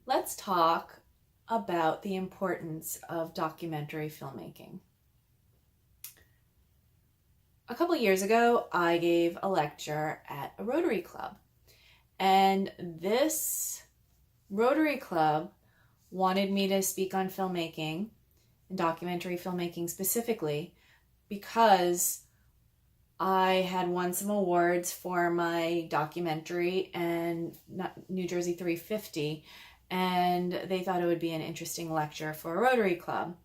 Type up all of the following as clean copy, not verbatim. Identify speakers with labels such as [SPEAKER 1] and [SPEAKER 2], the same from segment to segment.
[SPEAKER 1] let's talk about the importance of documentary filmmaking. A couple years ago, I gave a lecture at a Rotary Club, and this Rotary Club wanted me to speak on filmmaking and documentary filmmaking specifically because I had won some awards for my documentary and New Jersey 350, and they thought it would be an interesting lecture for a Rotary Club.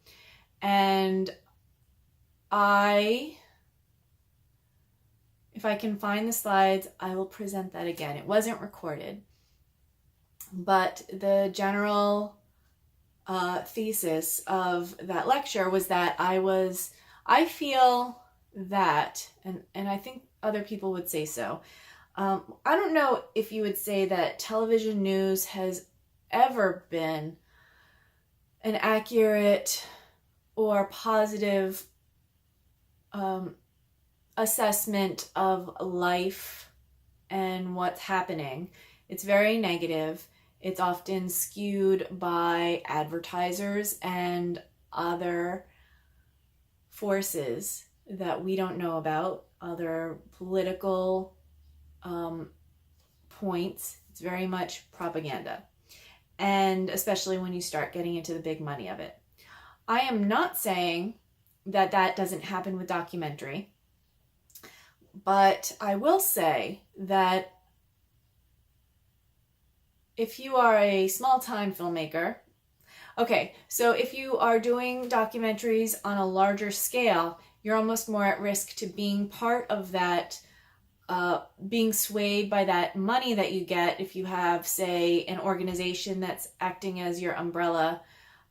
[SPEAKER 1] And if I can find the slides, I will present that again. It wasn't recorded, but the general thesis of that lecture was that I feel that, and I think other people would say so. I don't know if you would say that television news has ever been an accurate or positive assessment of life and what's happening. It's very negative. It's often skewed by advertisers and other forces that we don't know about, other political points. It's very much propaganda, and especially when you start getting into the big money of it. I am not saying that that doesn't happen with documentary, but I will say that if you are a small-time filmmaker, okay, so if you are doing documentaries on a larger scale, you're almost more at risk to being part of that, being swayed by that money that you get if you have, say, an organization that's acting as your umbrella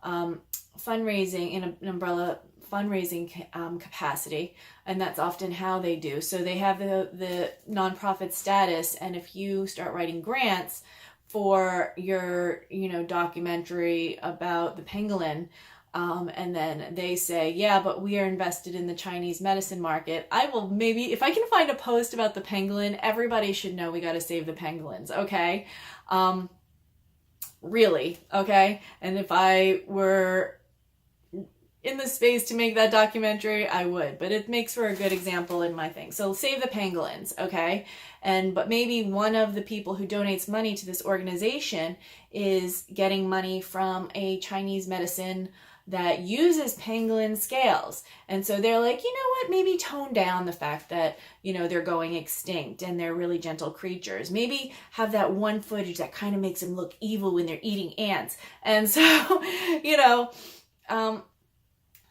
[SPEAKER 1] fundraising, in an umbrella fundraising capacity, and that's often how they do. So they have the nonprofit status, and if you start writing grants for your, documentary about the pangolin, and then they say, yeah, but we are invested in the Chinese medicine market. I will maybe, if I can find a post about the pangolin, everybody should know we got to save the pangolins, okay? Really, okay? And if I were in the space to make that documentary, I would, but it makes for a good example in my thing. So save the pangolins, okay? But maybe one of the people who donates money to this organization is getting money from a Chinese medicine that uses pangolin scales. And so they're like, you know what, maybe tone down the fact that, they're going extinct and they're really gentle creatures. Maybe have that one footage that kind of makes them look evil when they're eating ants. And so,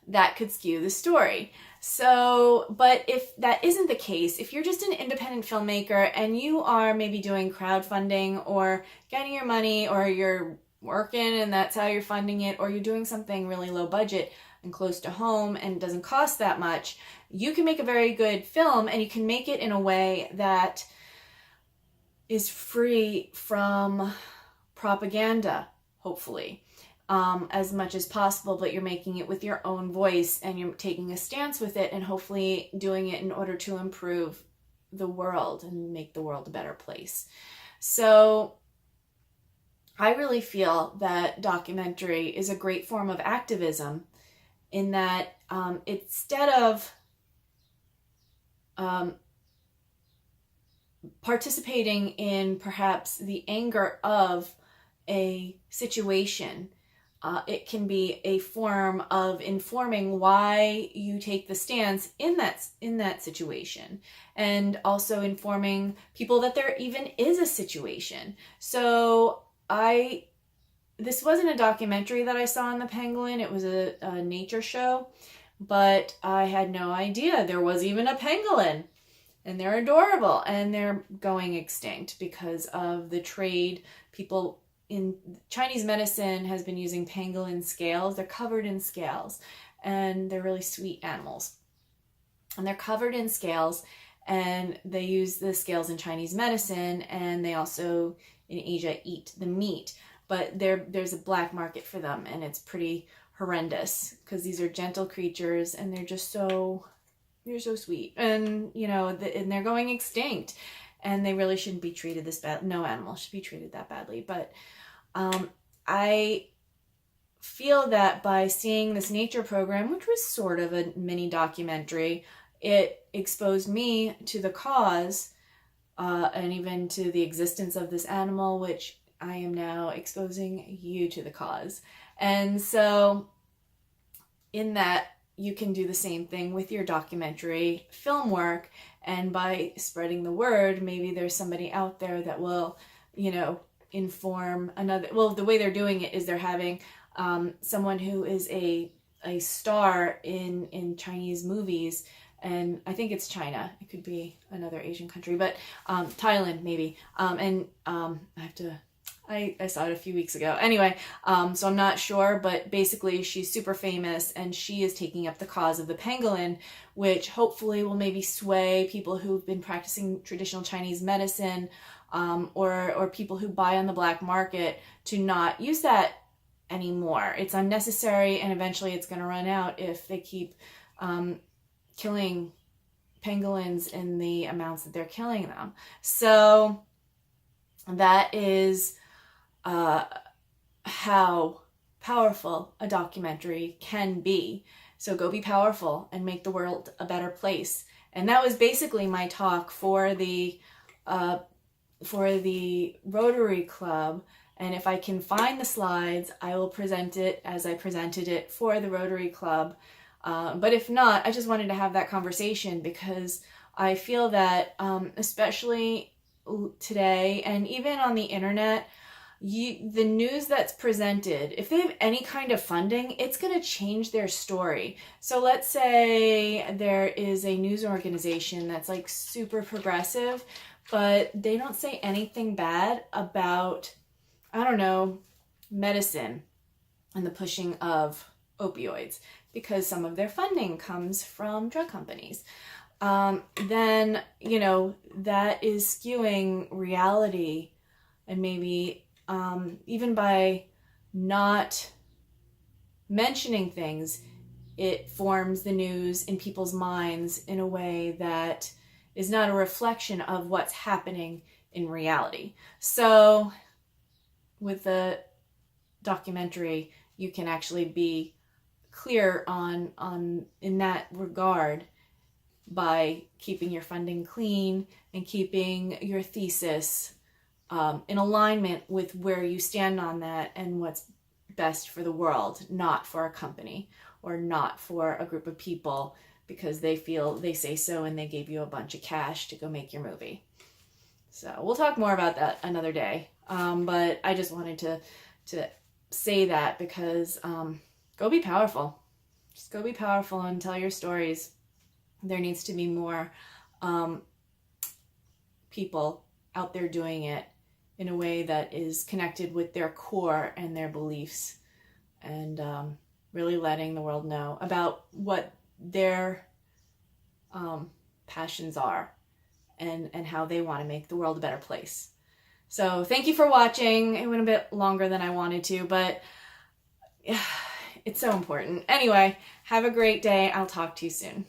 [SPEAKER 1] that could skew the story. So, but if that isn't the case, if you're just an independent filmmaker and you are maybe doing crowdfunding or getting your money, or you're working and that's how you're funding it, or you're doing something really low budget and close to home and it doesn't cost that much, you can make a very good film, and you can make it in a way that is free from propaganda, hopefully. As much as possible, but you're making it with your own voice and you're taking a stance with it, and hopefully doing it in order to improve the world and make the world a better place. So I really feel that documentary is a great form of activism, in that instead of participating in perhaps the anger of a situation, it can be a form of informing why you take the stance in that situation, and also informing people that there even is a situation. So this wasn't a documentary that I saw on the pangolin. It was a nature show, but I had no idea there was even a pangolin. And they're adorable, and they're going extinct because of the trade. People in Chinese medicine has been using pangolin scales. They're covered in scales, and they're really sweet animals. And they're covered in scales, and they use the scales in Chinese medicine, and they also in Asia eat the meat. But there's a black market for them, and it's pretty horrendous because these are gentle creatures, and they're just so sweet, and and they're going extinct, and they really shouldn't be treated this bad. No animal should be treated that badly. But I feel that by seeing this nature program, which was sort of a mini documentary, it exposed me to the cause and even to the existence of this animal, which I am now exposing you to the cause. And so in that, you can do the same thing with your documentary film work, and by spreading the word, maybe there's somebody out there that will, inform another. Well, the way they're doing it is they're having someone who is a star in Chinese movies, and I think it's China. It could be another Asian country, but Thailand maybe. I saw it a few weeks ago. Anyway, so I'm not sure, but basically she's super famous, and she is taking up the cause of the pangolin, which hopefully will maybe sway people who've been practicing traditional Chinese medicine, or people who buy on the black market to not use that anymore. It's unnecessary, and eventually it's going to run out if they keep killing pangolins in the amounts that they're killing them. So that is how powerful a documentary can be. So go be powerful and make the world a better place. And that was basically my talk for the Rotary Club. And if I can find the slides, I will present it as I presented it for the Rotary Club. But if not, I just wanted to have that conversation because I feel that, especially today and even on the internet, the news that's presented, if they have any kind of funding, it's going to change their story. So let's say there is a news organization that's like super progressive, but they don't say anything bad about, I don't know, medicine and the pushing of opioids because some of their funding comes from drug companies. Then, that is skewing reality, and maybe even by not mentioning things, it forms the news in people's minds in a way that is not a reflection of what's happening in reality. So with the documentary, you can actually be clear on in that regard by keeping your funding clean and keeping your thesis in alignment with where you stand on that and what's best for the world, not for a company or not for a group of people because they feel they say so and they gave you a bunch of cash to go make your movie. So we'll talk more about that another day. But I just wanted to say that because go be powerful. Just go be powerful and tell your stories. There needs to be more people out there doing it in a way that is connected with their core and their beliefs, and really letting the world know about what their passions are and how they want to make the world a better place. So thank you for watching. It went a bit longer than I wanted to, but it's so important. Anyway, have a great day. I'll talk to you soon.